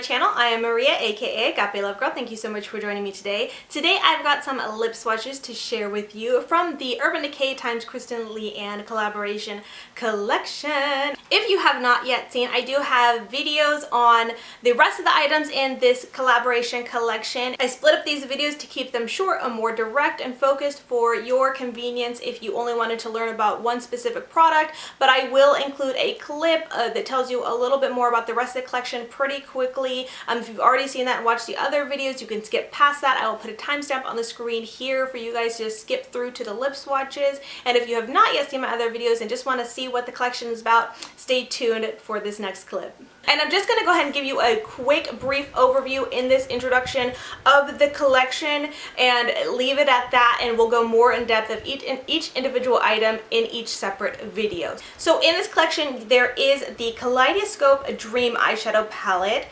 channel. I am Maria, aka Agape Love Girl. Thank you so much for joining me today. Today I've got some lip swatches to share with you from the Urban Decay times Kristen Leanne collaboration collection. If you have not yet seen, I do have videos on the rest of the items in this collaboration collection. I split up these videos to keep them short and more direct and focused for your convenience if you only wanted to learn about one specific product, but I will include a clip that tells you a little bit more about the rest of the collection pretty quickly. If you've already seen that and watched the other videos, you can skip past that. I will put a timestamp on the screen here for you guys to skip through to the lip swatches. And if you have not yet seen my other videos and just want to see what the collection is about, stay tuned for this next clip. And I'm just going to go ahead and give you a quick brief overview in this introduction of the collection and leave it at that, and we'll go more in depth of each individual item in each separate video. So in this collection there is the Kaleidoscope Dream eyeshadow palette,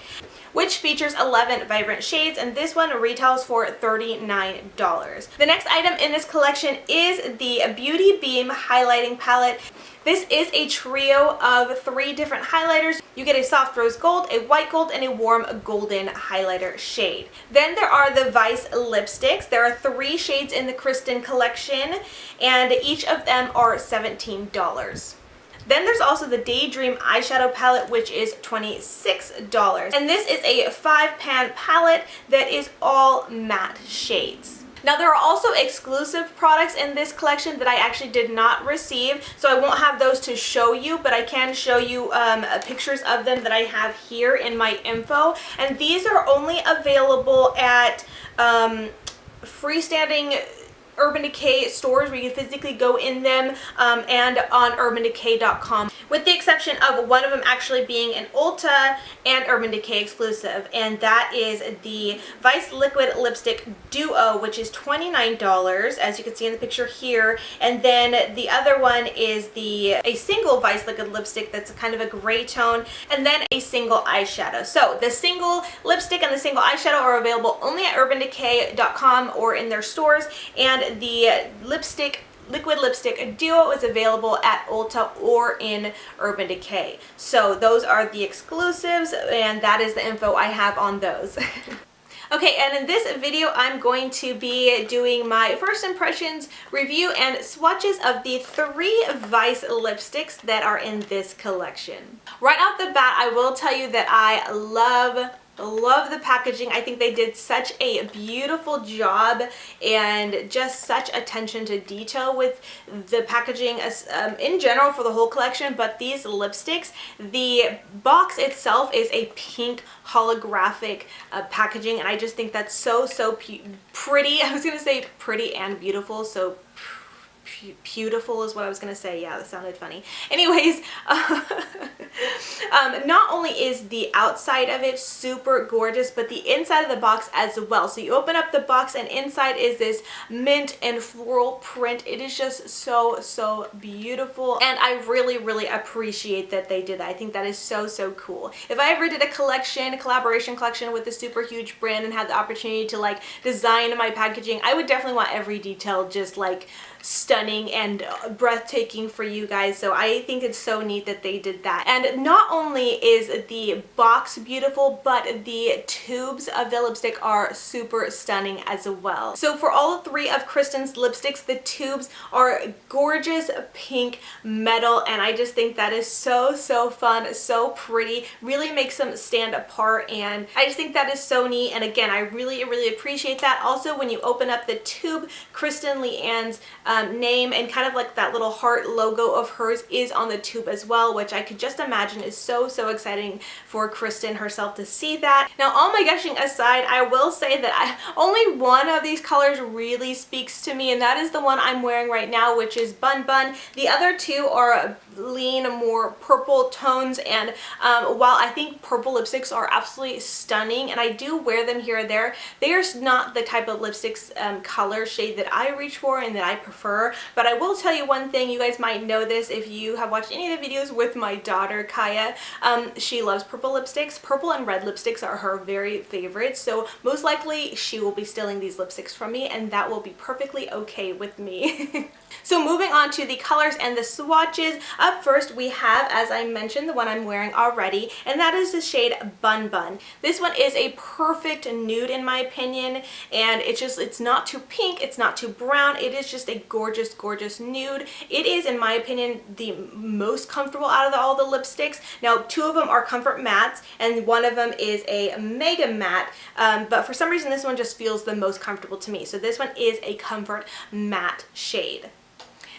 which features 11 vibrant shades, and this one retails for $39. The next item in this collection is the Beauty Beam highlighting palette. This is a trio of 3 different highlighters. You get a soft rose gold, a white gold, and a warm golden highlighter shade. Then there are the Vice lipsticks. There are 3 shades in the Kristen collection, and each of them are $17. Then there's also the Daydream eyeshadow palette, which is $26. And this is a 5-pan palette that is all matte shades. Now there are also exclusive products in this collection that I actually did not receive, so I won't have those to show you, but I can show you pictures of them that I have here in my info. And these are only available at freestanding Urban Decay stores where you can physically go in them, and on UrbanDecay.com, with the exception of one of them actually being an Ulta and Urban Decay exclusive, and that is the Vice Liquid Lipstick Duo, which is $29, as you can see in the picture here. And then the other one is a single Vice Liquid Lipstick that's kind of a gray tone, and then a single eyeshadow. So the single lipstick and the single eyeshadow are available only at UrbanDecay.com or in their stores, and the liquid lipstick duo is available at Ulta or in Urban Decay. So those are the exclusives, and that is the info I have on those. Okay, and in this video I'm going to be doing my first impressions review and swatches of the 3 Vice lipsticks that are in this collection. Right off the bat, I will tell you that I love the packaging. I think they did such a beautiful job and just such attention to detail with the packaging in general for the whole collection, but these lipsticks, the box itself is a pink holographic packaging, and I just think that's so pretty. I was gonna say pretty and beautiful, so beautiful is what I was gonna say. Yeah, that sounded funny. Anyways, not only is the outside of it super gorgeous, but the inside of the box as well. So you open up the box and inside is this mint and floral print. It is just so beautiful, and I really appreciate that they did that. I think that is so cool. If I ever did a collaboration collection with a super huge brand and had the opportunity to like design my packaging, I would definitely want every detail just like stunning and breathtaking for you guys. So I think it's so neat that they did that. And not only is the box beautiful, but the tubes of the lipstick are super stunning as well. So for all 3 of Kristen's lipsticks, the tubes are gorgeous pink metal, and I just think that is so fun, so pretty, really makes them stand apart, and I just think that is so neat. And again, I really appreciate that. Also, when you open up the tube, Kristen Leanne's name and kind of like that little heart logo of hers is on the tube as well, which I could just imagine is so exciting for Kristen herself to see that. Now, all my gushing aside, I will say that only one of these colors really speaks to me, and that is the one I'm wearing right now, which is Bunbun. The other 2 are lean, more purple tones, and while I think purple lipsticks are absolutely stunning and I do wear them here or there, they are not the type of lipsticks color shade that I reach for and that I prefer. but I will tell you one thing. You guys might know this if you have watched any of the videos with my daughter, Kaya. She loves purple lipsticks. Purple and red lipsticks are her very favorites, so most likely she will be stealing these lipsticks from me, and that will be perfectly okay with me. So moving on to the colors and the swatches. Up first we have, as I mentioned, the one I'm wearing already, and that is the shade Bunbun. This one is a perfect nude in my opinion, and it's not too pink, it's not too brown, it is just a gorgeous, gorgeous nude. It is, in my opinion, the most comfortable out of all the lipsticks. Now, two of them are comfort mattes, and one of them is a mega matte, but for some reason this one just feels the most comfortable to me. So this one is a comfort matte shade.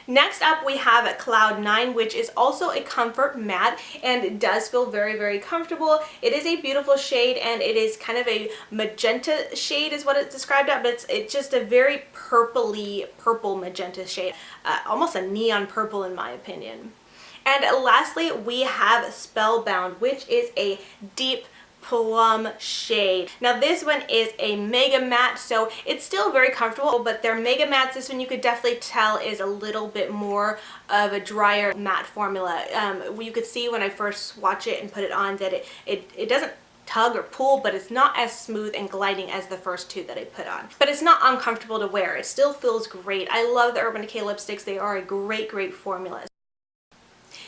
Next up we have Cloud 9, which is also a comfort matte, and it does feel very, very comfortable. It is a beautiful shade, and it is kind of a magenta shade is what it's described at, but it's just a very purpley purple magenta shade, almost a neon purple in my opinion. And lastly we have Spellbound, which is a deep plum shade. Now this one is a mega matte, so it's still very comfortable, but they're mega mattes. This one you could definitely tell is a little bit more of a drier matte formula. You could see when I first swatch it and put it on that it doesn't tug or pull, but it's not as smooth and gliding as the first two that I put on. But it's not uncomfortable to wear. It still feels great. I love the Urban Decay lipsticks. They are a great, great formula.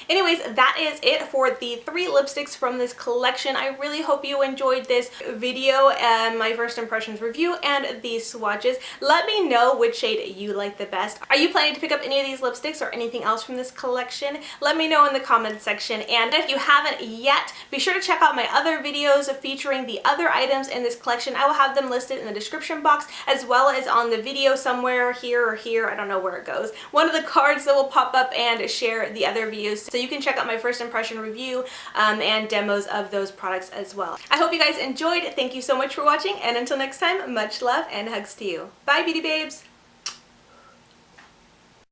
Anyways, that is it for the 3 lipsticks from this collection. I really hope you enjoyed this video and my first impressions review and these swatches. Let me know which shade you like the best. Are you planning to pick up any of these lipsticks or anything else from this collection? Let me know in the comments section. And if you haven't yet, be sure to check out my other videos featuring the other items in this collection. I will have them listed in the description box, as well as on the video somewhere here or here. I don't know where it goes. One of the cards that will pop up and share the other videos. So you can check out my first impression review and demos of those products as well. I hope you guys enjoyed. Thank you so much for watching, and until next time, much love and hugs to you. Bye, beauty babes!